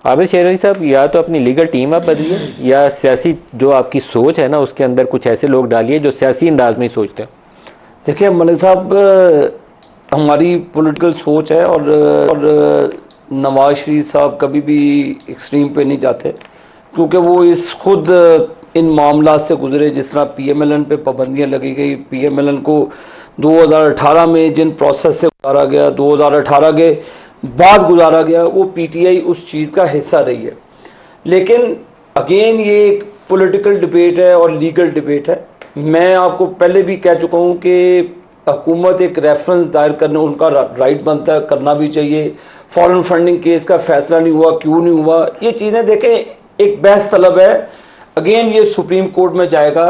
आबिद शेर अली साहब, या तो अपनी लीगल टीम आप बदलिए या सियासी जो आपकी सोच है ना उसके अंदर कुछ ऐसे लोग डालिए जो सियासी अंदाज में ही सोचते हैं। देखिए मलिक साहब, हमारी पॉलिटिकल सोच है और नवाज शरीफ साहब कभी भी एक्सट्रीम पे नहीं जाते, क्योंकि वो इस खुद इन मामला से गुजरे। जिस तरह PMLN पे पाबंदियां लगी गई, PMLN को 2018 में जिन प्रोसेस से गुजारा गया, 2018 के बाद गुजारा गया, वो PTI उस चीज़ का हिस्सा रही है। लेकिन अगेन ये एक पॉलिटिकल डिबेट है और लीगल डिबेट है। मैं आपको पहले भी कह चुका हूँ कि हुकूमत एक रेफरेंस दायर करने उनका राइट बनता है, करना भी चाहिए। फॉरेन फंडिंग केस का फैसला नहीं हुआ, क्यों नहीं हुआ, ये चीज़ें देखें, एक बहस तलब है। अगेन ये सुप्रीम कोर्ट में जाएगा,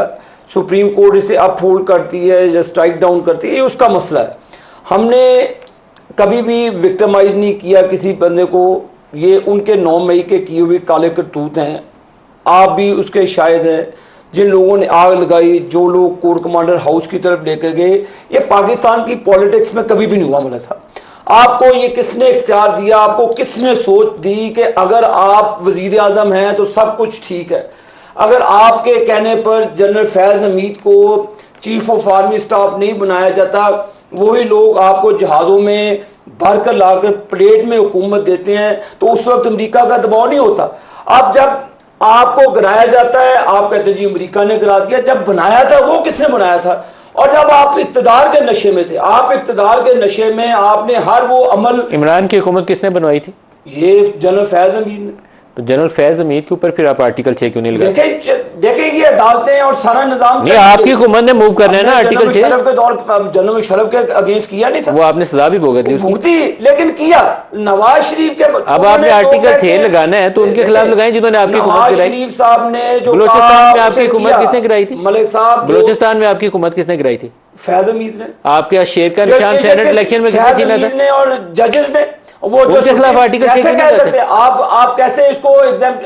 सुप्रीम कोर्ट इसे अपहोल्ड करती है या स्ट्राइक डाउन करती है, ये उसका मसला है। हमने कभी भी विक्टिमाइज नहीं किया किसी बंदे को। ये उनके 9 मई के किए हुए काले करतूत हैं, आप भी उसके शायद हैं। जिन लोगों ने आग लगाई, जो लोग कोर कमांडर हाउस की तरफ लेकर गए, ये पाकिस्तान की पॉलिटिक्स में कभी भी नहीं हुआ। मलिक साहब, आपको ये किसने इख्तियार दिया, आपको किसने सोच दी कि अगर आप वजीर आजम हैं तो सब कुछ ठीक है? अगर आपके कहने पर जनरल फैज़ हमीद को चीफ ऑफ आर्मी स्टाफ नहीं बनाया जाता, वही लोग आपको जहाज़ों में भर कर लाकर प्लेट में हुकूमत देते हैं, तो उस वक्त अमेरिका का दबाव नहीं होता। अब जब आपको गिराया जाता है, आप कहते हैं जी अमेरिका ने गिरा दिया। जब बनाया था वो किसने बनाया था? और जब आप इक्तदार के नशे में थे, आप इक्तदार के नशे में आपने हर वो अमल। इमरान की हुकूमत किसने बनवाई थी? ये जनरल फैज़ हमीद ने। तो जनरल फैज हमीद के ऊपर फिर आप आर्टिकल 6 क्यों नहीं लगाए? देखें ये अदालतें और सारा निजाम नहीं, आपकी हुकूमत ने मूव करना है ना आर्टिकल 6 के दौर जनरल मुशर्रफ के अगेंस्ट किया नहीं था। वो आपने सजा भी भुगत ली भुगती, लेकिन किया नवाज शरीफ के। अब आपने आर्टिकल 6 लगाना है तो उनके खिलाफ लगाएं जिन्होंने आपकी हुकूमत गिराई। शरीफ साहब ने जो बलोचिस्तान में आपकी हुकूमत किसने गिराई थी? मलिक साहब, बलोचिस्तान में आपकी हुकूमत किसने गिराई थी? फैज हमीद ने। आपके शेर का निशान सेनेट इलेक्शन में किसने छीना था? और जजेस ने। वो उनके खिलाफ आर्टिकल 6 कैसे कह सकते हैं आप कैसे इसको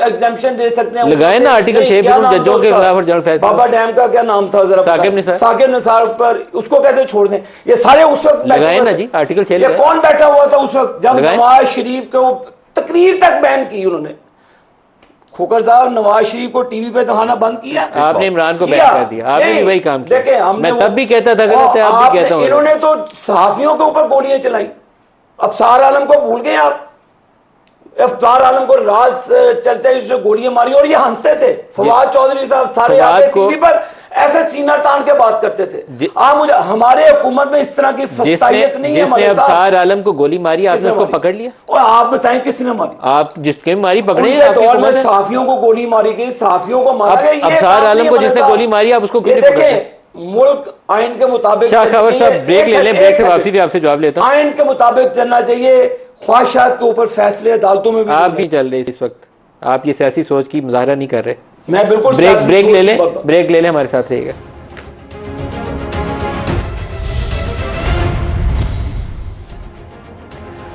एग्जाम्पशन दे सकते हैं? लगाए ना आर्टिकल 6 पे जजों के खिलाफ और जनरल फैज। बाबा डैम का क्या नाम था जरा? साकिब निसार पर उसको कैसे छोड़ दें? ये सारे उस वक्त लगाए ना जी आर्टिकल 6। ये कौन बैठा हुआ था उस वक्त जब नवाज शरीफ को तकरीर तक बैन की उन्होंने? खोकर साहब, नवाज शरीफ को टीवी पे दिखाना बंद किया आपने, इमरान को बैन कर दिया, आपने भी वही काम किया। देखिए मैं तब भी कहता था गलत है, आप भी कहता हूं। इन्होंने तो सहाफियों के ऊपर गोलियां चलाई। अफसार आलम को भूल गए आप? अफसार आलम को राज चलते ही उसने गोलियां मारी और ये हंसते थे। फवाद चौधरी साहब सारे आते टीवी पर ऐसे सीना तान के बात करते थे। आप मुझे, हमारे हुकूमत में इस तरह की फसायत नहीं है। जिसने अफसार आलम को गोली मारी आपने उसको पकड़ लिया? और आप बताएं किसने मारी? आप जिसके मारी पकड़े हैं। दौर में सहाफियों को गोली मारी गई, सहाफियों को मारा गया। अफसार आलम को जिसने गोली मारी आप उसको क्यों नहीं पकड़े? मुल्क आइन के मुताबिक। शाह खबर साहब ब्रेक ले लें, ब्रेक से वापसी भी आपसे जवाब लेता हूं। आइन के मुताबिक चलना चाहिए, ख्वाहिशात के ऊपर फैसले अदालतों में भी। आप भी चल रहे इस वक्त, आप ये सियासी सोच की मुजाहरा नहीं कर रहे। मैं बिल्कुल ब्रेक ले लें, ब्रेक ले लें, हमारे साथ रहिएगा।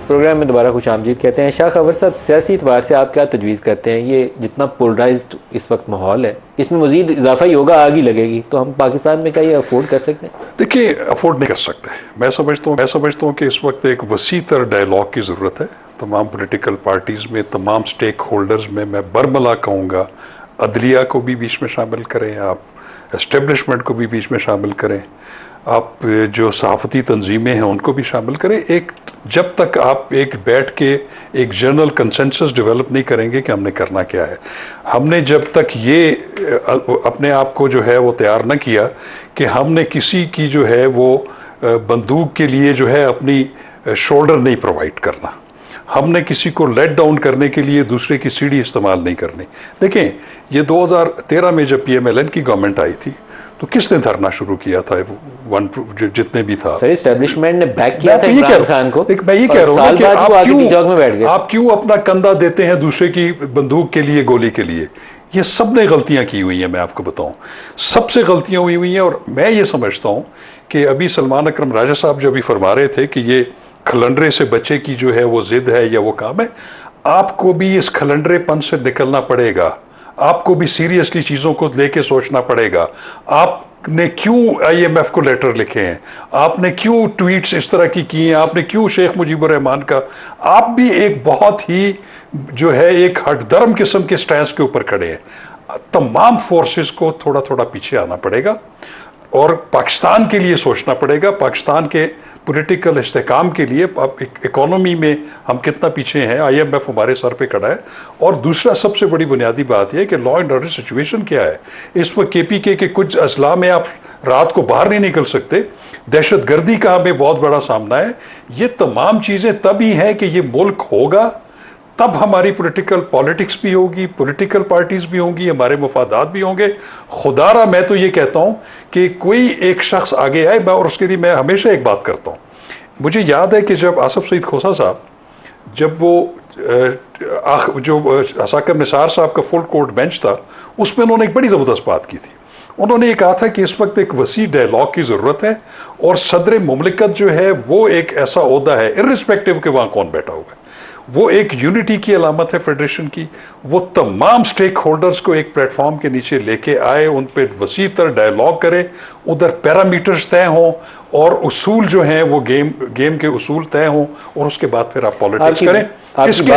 प्रोग्राम में दोबारा खुश आमदीद कहते हैं। शाह खबर साहब, सियासी एतबार से आप क्या तजवीज़ करते हैं? ये जितना पोलराइज्ड इस वक्त माहौल है, इसमें मज़ीद इजाफा ही होगा, आग ही लगेगी, तो हम पाकिस्तान में क्या ये अफोर्ड कर सकते हैं? देखिए, अफोर्ड नहीं कर सकते। मैं समझता हूँ कि इस वक्त एक वसी तर डायलॉग की ज़रूरत है। तमाम पोलिटिकल पार्टीज़ में, तमाम स्टेक होल्डर्स में। मैं बरमला कहूँगा अदलिया को भी बीच में शामिल करें, आप एस्टेब्लिशमेंट को भी बीच में शामिल करें, आप जो सहाफ़ती तंजीमें हैं उनको भी शामिल करें। एक जब तक आप एक बैठ के एक जनरल कंसेंसस डेवलप नहीं करेंगे कि हमने करना क्या है, हमने जब तक ये अपने आप को जो है वो तैयार ना किया कि हमने किसी की जो है वो बंदूक के लिए जो है अपनी शोल्डर नहीं प्रोवाइड करना, हमने किसी को लेट डाउन करने के लिए दूसरे की सीढ़ी इस्तेमाल नहीं करनी। देखें, ये 2013 में जब PMLN की गवर्नमेंट आई थी तो किसने धरना शुरू किया था? जितने भी था सर, एस्टेब्लिशमेंट ने बैक किया था इमरान खान को। मैं ये कह रहा हूँ कि आप क्यों अपना कंधा देते हैं दूसरे की बंदूक के लिए, गोली के लिए? ये सब ने गलतियां की हुई हैं, मैं आपको बताऊं, सबसे गलतियां हुई हैं। और मैं ये समझता हूं कि अभी सलमान अकरम राजा साहब जो अभी फरमा रहे थे कि ये खलंडरे से बच्चे की जो है वो जिद है या वो काम है, आपको भी इस खलंडरेपन से निकलना पड़ेगा, आपको भी सीरियसली चीज़ों को लेके सोचना पड़ेगा। आप ने क्यों आईएमएफ को लेटर लिखे हैं, आपने क्यों ट्वीट्स इस तरह की किए हैं, आपने क्यों शेख मुजीबुर रहमान का, आप भी एक बहुत ही जो है एक हठधर्म किस्म के स्टैंड के ऊपर खड़े हैं। तमाम फोर्सेस को थोड़ा थोड़ा पीछे आना पड़ेगा और पाकिस्तान के लिए सोचना पड़ेगा, पाकिस्तान के पॉलिटिकल इस्तेकाम के लिए। अब इकोनॉमी में हम कितना पीछे हैं, आईएमएफ हमारे सर पे खड़ा है। और दूसरा सबसे बड़ी बुनियादी बात यह है कि लॉ एंड ऑर्डर सिचुएशन क्या है इस वक्त। केपीके के कुछ अजला में आप रात को बाहर नहीं निकल सकते, दहशत गर्दी का हमें बहुत बड़ा सामना है। ये तमाम चीज़ें तभी हैं कि ये मुल्क होगा, तब हमारी पॉलिटिक्स भी होगी, पॉलिटिकल पार्टीज भी होंगी, हमारे मफादात भी होंगे। खुदारा मैं तो ये कहता हूँ कि कोई एक शख्स आगे आए, और उसके लिए मैं हमेशा एक बात करता हूँ। मुझे याद है कि जब आसफ सईद खोसा साहब, जब वो जो असाकर निसार साहब का फुल कोर्ट बेंच था, उसमें उन्होंने एक बड़ी ज़बरदस्त बात की थी। उन्होंने ये कहा था कि इस वक्त एक वसी डायलॉग की ज़रूरत है और सदर मुमलिकत जो है वो एक ऐसा ओहदा है, इर्रिस्पेक्टिव के वहाँ कौन बैठा हुआ है, वो एक यूनिटी की अलामत है फेडरेशन की। वो तमाम स्टेक होल्डर्स को एक प्लेटफॉर्म के नीचे लेके आए, उन पर वसी तर डायलॉग करे, उधर पैरामीटर्स तय हों और उसूल जो हैं वो गेम के उसूल तय हों, और उसके बाद फिर आप पॉलिटिक्स करें। इसके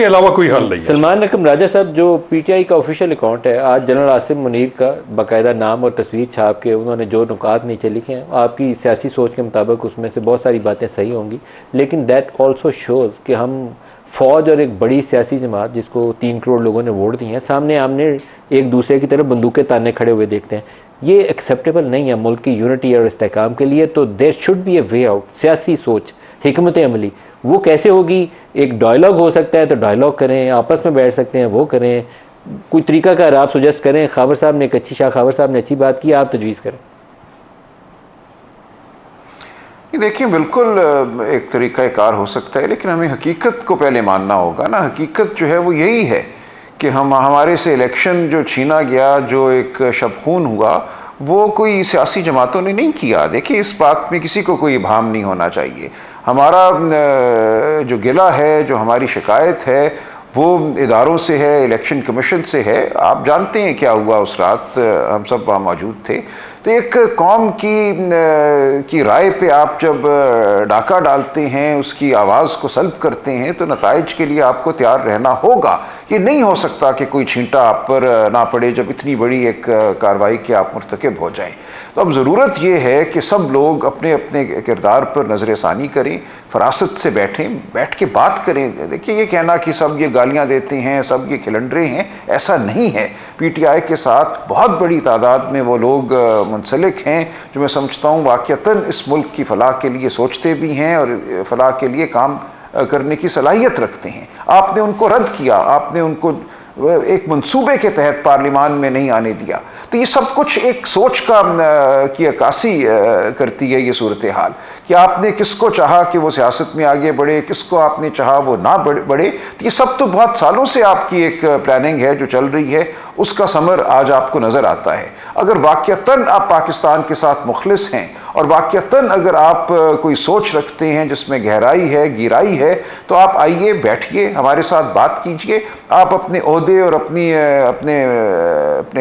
अलावा कोई हल नहीं है। सलमान नकम राजा साहब, जो पीटीआई का ऑफिशियल अकाउंट है, आज जनरल आसिम मुनीर का बाकायदा नाम और तस्वीर छाप के उन्होंने जो नुकात नीचे लिखे हैं, आपकी सियासी सोच के मुताबिक उसमें से बहुत सारी बातें सही होंगी, लेकिन दैट ऑल्सो शोज़ कि हम फ़ौज और एक बड़ी सियासी जमात जिसको 3 करोड़ लोगों ने वोट दिए हैं, सामने आमने एक दूसरे की तरफ बंदूकें ताने खड़े हुए देखते हैं। ये एक्सेप्टेबल नहीं है मुल्क की यूनिटी और इस्तेहकाम के लिए। तो there should be a way out. सियासी सोच, हिकमत अमली वो कैसे होगी? एक डायलॉग हो सकता है तो डायलॉग करें, आपस में बैठ सकते हैं वो करें, कोई तरीका कार आप सुजेस्ट करें। खावर साहब ने एक अच्छी शाह खावर साहब ने अच्छी बात की, आप तजवीज़ करें। देखिए, बिल्कुल एक तरीका कार हो सकता है, लेकिन हमें हकीकत को पहले मानना होगा ना। हकीकत जो है वो यही है कि हमारे से इलेक्शन जो छीना गया, जो एक शबखून हुआ, वो कोई सियासी जमातों ने नहीं किया। देखिए, इस बात में किसी को कोई इबाहम नहीं होना चाहिए। हमारा जो गिला है, जो हमारी शिकायत है, वो इदारों से है, इलेक्शन कमीशन से है। आप जानते हैं क्या हुआ उस रात, हम सब वहाँ मौजूद थे। तो एक कौम की राय पे आप जब डाका डालते हैं, उसकी आवाज़ को सल्ब करते हैं, तो नताइज के लिए आपको तैयार रहना होगा। ये नहीं हो सकता कि कोई छींटा आप पर ना पड़े जब इतनी बड़ी एक कार्रवाई के आप मुर्तकिब हो जाएं। तो अब ज़रूरत ये है कि सब लोग अपने अपने किरदार पर नज़र-ए-सानी करें, फरासत से बैठ के बात करें। देखिए, ये कहना कि सब ये गालियाँ देते हैं, सब ये खिलंडरे हैं, ऐसा नहीं है। पीटीआई के साथ बहुत बड़ी तादाद में वो लोग मुंसलिक हैं जो मैं समझता हूँ वाक़तन इस मुल्क की फ़लाह के लिए सोचते भी हैं और फ़लाह के लिए काम करने की सलाहियत रखते हैं। आपने उनको रद्द किया, आपने उनको एक मंसूबे के तहत पार्लियामान में नहीं आने दिया। तो ये सब कुछ एक सोच की अक्कासी करती है ये सूरत हाल, कि आपने किसको चाहा कि वो सियासत में आगे बढ़े, किसको आपने चाहा वो ना बढ़े। तो ये सब तो बहुत सालों से आपकी एक प्लानिंग है जो चल रही है, उसका समर आज आपको नज़र आता है। अगर वाक़तन आप पाकिस्तान के साथ मुखलिस हैं और वाक़तन अगर आप कोई सोच रखते हैं जिसमें गहराई है, गिराई है, तो आप आइए, बैठिए, हमारे साथ बात कीजिए। आप अपने ओहदे और अपने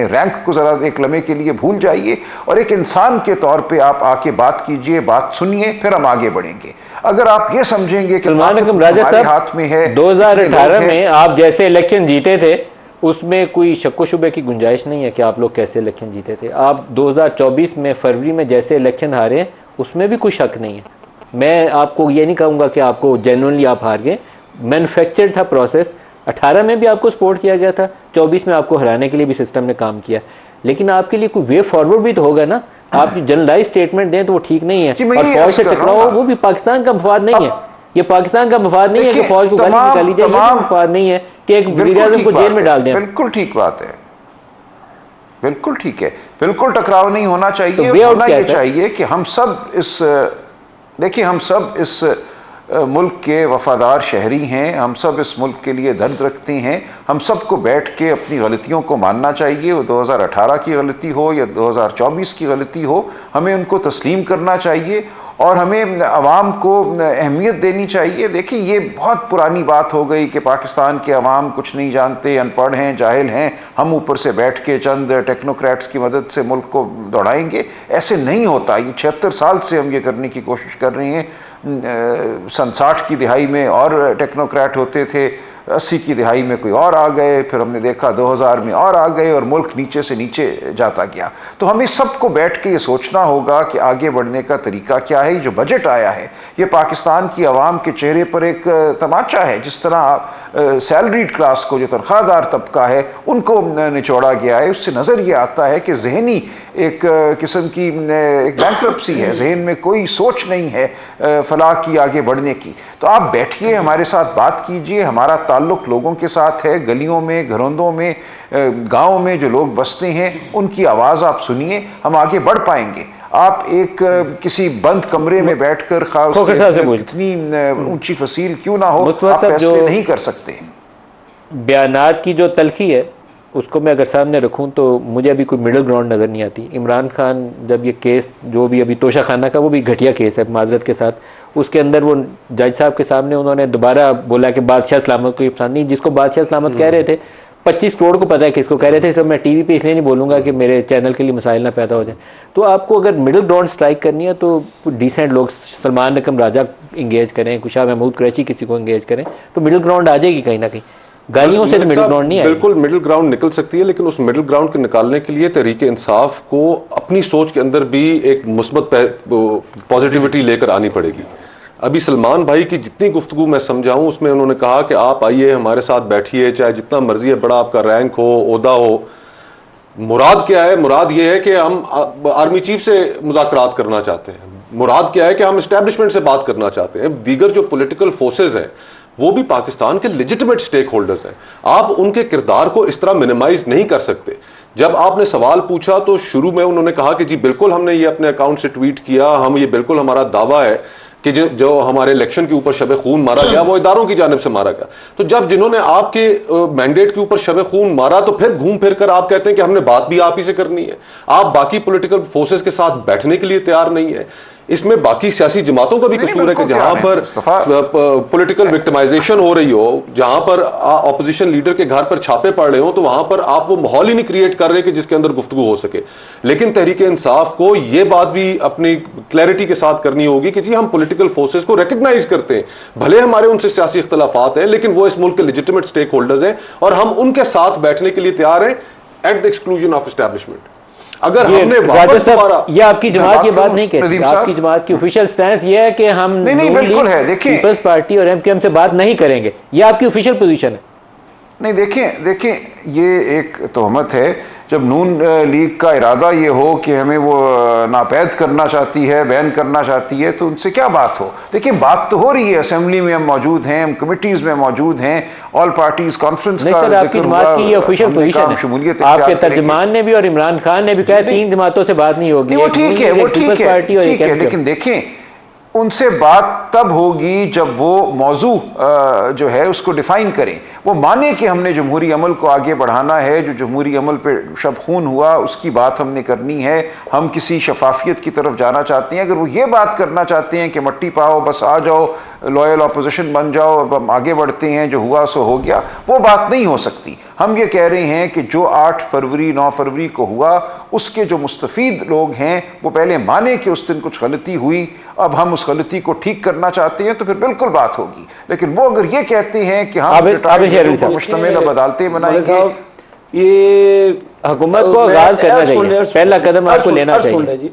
रैंक को ज़रा एक लम्हे के लिए भूल जाइए और एक इंसान के तौर पे आप आके बात कीजिए, बात सुनिए, फिर हम आगे बढ़ेंगे। अगर आप ये समझेंगे कि हमारे हाथ में है। 2018 में आप जैसे इलेक्शन जीते थे, उसमें कोई शक्को शुबे की गुंजाइश नहीं है कि आप लोग कैसे इलेक्शन जीते थे। आप 2024 में फरवरी में जैसे इलेक्शन हारे, उसमें भी कोई शक नहीं है। मैं आपको ये नहीं कहूँगा कि आपको जेन्युइनली आप हार गए, मैन्युफैक्चर्ड था प्रोसेस। 18 में भी आपको सपोर्ट किया गया था, 24 में आपको हराने के लिए भी सिस्टम ने काम किया, लेकिन आपके लिए कोई वे फॉरवर्ड भी तो होगा ना। आप जनरलाइज स्टेटमेंट दें तो वो ठीक नहीं है, और फौज से टकराओ वो भी पाकिस्तान का मफाद नहीं है। ये पाकिस्तान का मफाद नहीं है कि फौज को गाली निकाली जाए, ये मफाद नहीं है कि एक वज़ीर-ए-आज़म को जेल में डाल दें। बिल्कुल ठीक बात है, बिल्कुल ठीक है, बिल्कुल टकराव नहीं होना चाहिए। तो होना ये चाहिए कि हम सब इस मुल्क के वफादार शहरी हैं, हम सब इस मुल्क के लिए दर्द रखते हैं। हम सबको बैठ के अपनी गलतियों को मानना चाहिए, वो 2018 की गलती हो या 2024 की गलती हो, हमें उनको तस्लीम करना चाहिए और हमें अवाम को अहमियत देनी चाहिए। देखिए ये बहुत पुरानी बात हो गई कि पाकिस्तान के अवाम कुछ नहीं जानते, अनपढ़ हैं, जाहिल हैं, हम ऊपर से बैठ के चंद टेक्नोक्रेट्स की मदद से मुल्क को दौड़ाएंगे। ऐसे नहीं होता। ये 76 साल से हम ये करने की कोशिश कर रहे हैं। सन 60 की दिहाई में और टेक्नोक्रेट होते थे, 80 की दिहाई में कोई और आ गए, फिर हमने देखा 2000 में और आ गए और मुल्क नीचे से नीचे जाता गया। तो हमें सबको बैठ के ये सोचना होगा कि आगे बढ़ने का तरीका क्या है। जो बजट आया है ये पाकिस्तान की आवाम के चेहरे पर एक तमाचा है। जिस तरह सैलरीड क्लास को, जो तनख्वाहदार तबका है, उनको निचोड़ा गया है, उससे नज़र ये आता है कि जहनी एक किस्म की एक बैंक्रप्सी है, जहन में कोई सोच नहीं है फलाह की, आगे बढ़ने की। तो आप बैठिए, हमारे साथ बात कीजिए। हमारा ताल्लुक़ लोगों के साथ है, गलियों में, घरोंदों में, गाँव में जो लोग बसते हैं उनकी आवाज़ आप सुनिए, हम आगे बढ़ पाएंगे। आप एक किसी बंद कमरे में बैठकर कितनी ऊंची फसील क्यों ना हो, आप फैसले नहीं कर सकते। बयानात की जो तलखी है उसको मैं अगर सामने रखूं तो मुझे अभी कोई मिडिल ग्राउंड नज़र नहीं आती। इमरान खान जब ये केस जो भी अभी तोशा खाना का, वो भी घटिया केस है माजरत के साथ, उसके अंदर वो जज साहब के सामने उन्होंने दोबारा बोला कि बादशाह सलामत को पसंद नहीं, जिसको बादशाह सलामत कह रहे थे 25 करोड़ को पता है किसको कह रहे थे। इसलिए मैं टीवी पे इसलिए नहीं बोलूँगा कि मेरे चैनल के लिए मसाइल ना पैदा हो जाए। तो आपको अगर मिडिल ग्राउंड स्ट्राइक करनी है तो डिसेंट लोग, सलमान रकम राजा इंगेज करें, कुशाह महमूद कुरैशी किसी को इंगेज करें, तो मिडिल ग्राउंड आ जाएगी कहीं ना कहीं। गालियों से तो मिडिल ग्राउंड नहीं है। बिल्कुल मिडिल ग्राउंड निकल सकती है, लेकिन उस मिडिल ग्राउंड के निकालने के लिए तहरीक इंसाफ को अपनी सोच के अंदर भी एक मुस्बत पॉजिटिविटी लेकर आनी पड़ेगी। अभी सलमान भाई की जितनी गुफ्तगू मैं समझाऊं उसमें उन्होंने कहा कि आप आइए हमारे साथ बैठिए, चाहे जितना मर्जी है, बड़ा आपका रैंक हो, ओहदा हो। मुराद क्या है? मुराद ये है कि हम आर्मी चीफ से मुज़ाकरात करना चाहते हैं। मुराद क्या है कि हम एस्टेब्लिशमेंट से बात करना चाहते हैं। दीगर जो पॉलिटिकल फोर्सेज हैं वो भी पाकिस्तान के लेजिटिमेट स्टेक होल्डर्स हैं। आप उनके किरदार को इस तरह मिनिमाइज नहीं कर सकते। जब आपने सवाल पूछा तो शुरू में उन्होंने कहा कि जी बिल्कुल हमने ये अपने अकाउंट से ट्वीट किया, हम ये बिल्कुल हमारा दावा है कि जो हमारे इलेक्शन के ऊपर शब खून मारा गया वो इदारों की जानिब से मारा गया। तो जब जिन्होंने आपके मैंडेट के ऊपर शब खून मारा तो फिर घूम फिर कर आप कहते हैं कि हमने बात भी आप ही से करनी है। आप बाकी पॉलिटिकल फोर्सेस के साथ बैठने के लिए तैयार नहीं है। इसमें बाकी सियासी जमातों का भी कसूर है कि जहां पर पॉलिटिकल विक्टिमाइजेशन हो रही हो, जहां पर ऑपोजिशन लीडर के घर पर छापे पड़ रहे हो, तो वहां पर आप वो माहौल ही नहीं क्रिएट कर रहे कि जिसके अंदर गुफ्तगू हो सके। लेकिन तहरीक इंसाफ को ये बात भी अपनी क्लैरिटी के साथ करनी होगी कि जी हम पॉलिटिकल फोर्सेस को रिकग्नाइज करते हैं, भले हमारे उनसे सियासी इख्तलाफात हैं, लेकिन वो इस मुल्क के लेजिटिमेट स्टेक होल्डर्स हैं और हम उनके साथ बैठने के लिए तैयार हैं at the exclusion of establishment. अगर हमने वापस ये आपकी जमात ये बात नहीं कहती, आपकी जमात की ऑफिशियल स्टैंस ये है कि हम नहीं बिल्कुल है। देखिए पीपल्स पार्टी और एमकेएम से बात नहीं करेंगे, ये आपकी ऑफिशियल पोजीशन है। नहीं देखिए ये एक तोहमत है। जब नून लीग का इरादा ये हो कि हमें वो नापैद करना चाहती है, बैन करना चाहती है, तो उनसे क्या बात हो। देखिए बात तो हो रही है, असेंबली में हम मौजूद हैं, हम कमिटीज़ में मौजूद हैं, ऑल पार्टीज कॉन्फ्रेंस का आपकी जमात की ऑफिशियल पोजीशन है। आपके तर्जुमान ने भी और इमरान खान ने भी कहा 3 जमातों से बात नहीं होगी। वो ठीक है, लेकिन देखें उनसे बात तब होगी जब वो मौजू जो है उसको डिफाइन करें, वो माने कि हमने जमहूरी अमल को आगे बढ़ाना है, जो जमहूरी अमल पे शब खून हुआ उसकी बात हमने करनी है, हम किसी शफाफियत की तरफ जाना चाहते हैं। अगर वो ये बात करना चाहते हैं कि मट्टी पाओ, बस आ जाओ, लॉयल अपोजिशन बन जाओ, अब हम आगे बढ़ते हैं, जो हुआ सो हो गया, वो बात नहीं हो सकती। हम ये कह रहे हैं कि जो 8 फरवरी 9 फरवरी को हुआ उसके जो मुस्तफीद लोग हैं वो पहले माने कि उस दिन कुछ गलती हुई, अब हम उस गलती को ठीक करना चाहते हैं, तो फिर बिल्कुल बात होगी। लेकिन वो अगर ये कहते हैं कि हम मुश्तमिल अदालतें बनाएंगे, ये हुकूमत को आगाज करना चाहिए, पहला कदम आपको लेना चाहिए। जी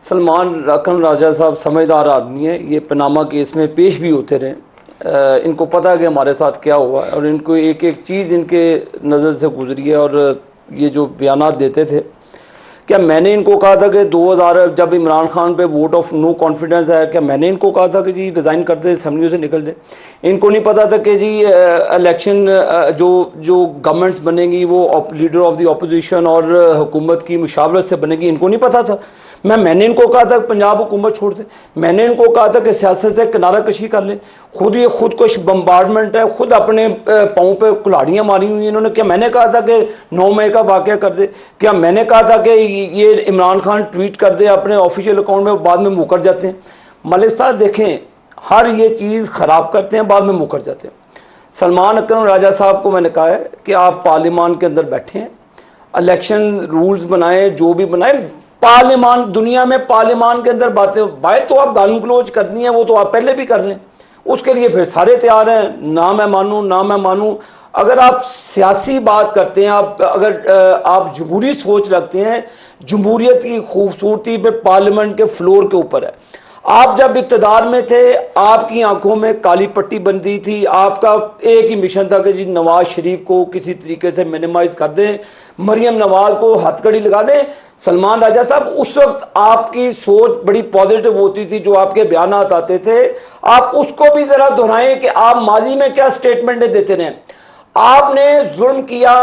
सलमान रकम राजा साहब समझदार आदमी है, ये पनामा केस में पेश भी होते रहे, इनको पता है कि हमारे साथ क्या हुआ और इनको एक एक चीज़ इनके नज़र से गुजरी है। और ये जो बयानात देते थे, क्या मैंने इनको कहा था कि 2000 जब इमरान खान पे वोट ऑफ नो कॉन्फिडेंस आया, क्या मैंने इनको कहा था कि जी रिज़ाइन कर दे, असेंबली से निकल जाए? इनको नहीं पता था कि जी इलेक्शन जो गवर्नमेंट्स बनेंगी वो लीडर ऑफ द अपोजिशन और हुकूमत की मुशावरत से बनेगी, इनको नहीं पता था। मैंने इनको कहा था पंजाब हुकूमत छोड़ दे, मैंने इनको कहा था कि सियासत से किनारा कशी कर ले, खुद ये खुदकुश बम्बार्डमेंट है, खुद अपने पाँव पे कुल्हाड़ियाँ मारी हुई इन्होंने। क्या मैंने कहा था कि 9 मई का वाक़या कर दे? क्या मैंने कहा था कि ये इमरान खान ट्वीट कर दे अपने ऑफिशियल अकाउंट में, बाद में मुकर जाते हैं? मलिक साहब देखें, हर ये चीज़ ख़राब करते हैं, बाद में मुकर जाते हैं। सलमान अकरम राजा साहब को मैंने कहा है कि आप पार्लियामान के अंदर बैठे हैं, इलेक्शन रूल्स बनाए, जो भी बनाए, पार्लियामान, दुनिया में पार्लियामान के अंदर बातें, बाहर तो आप गाली गलौज करनी है, वो तो आप पहले भी कर रहे हैं, उसके लिए फिर सारे तैयार हैं, ना मैं मानूं ना मैं मानूं। अगर आप सियासी बात करते हैं, अगर आप जमहूरी सोच रखते हैं, जमहूरियत की खूबसूरती पे पार्लियामेंट के फ्लोर के ऊपर है। आप जब इक़्तिदार में थे, आपकी आंखों में काली पट्टी बंदी थी, आपका एक ही मिशन था कि जी नवाज शरीफ को किसी तरीके से मिनिमाइज कर दें, मरियम नवाज को हथकड़ी लगा दें। सलमान राजा साहब, उस वक्त आपकी सोच बड़ी पॉजिटिव होती थी, जो आपके बयानात आते थे, आप उसको भी ज़रा दोहराएं कि आप माजी में क्या स्टेटमेंटें देते रहे। आपने जुल्म किया,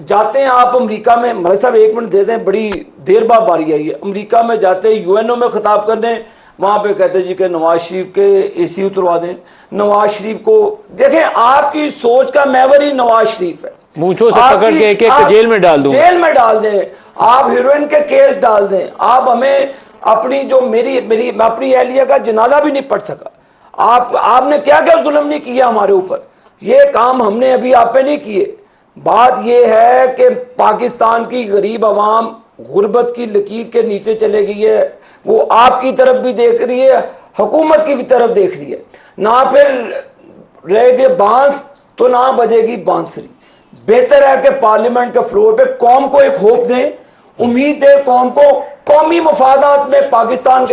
जाते हैं आप अमेरिका में, मलिक साहब एक मिनट दे दें, बड़ी देर बाद बारी आई है, अमेरिका में जाते हैं, यूएनओ में खिताब करने, वहाँ पे कहते जी कि नवाज शरीफ के एसी उतरवा दें, नवाज शरीफ को देखें, आपकी सोच का महवर ही नवाज शरीफ है। मूंछों से पकड़ के एक एक जेल में डाल दूं, जेल में डाल दें, आप हीरोइन के केस डाल दें, आप हमें अपनी जो मेरी अपनी एहलिया का जनाजा भी नहीं पढ़ सका। आपने क्या क्या जुल्म नहीं किया हमारे ऊपर, ये काम हमने अभी आप पे नहीं किए। बात यह है कि पाकिस्तान की गरीब आवाम गुर्बत की लकीर के नीचे चले गई है, वो आपकी तरफ भी देख रही है, हुकूमत की भी तरफ देख रही है। ना फिर रहेगे बांस तो ना बजेगी बांसुरी। बेहतर है कि पार्लियामेंट के फ्लोर पे कौम को एक होप दें, उम्मीद दें कौम को, कौमी मफादात में पाकिस्तान के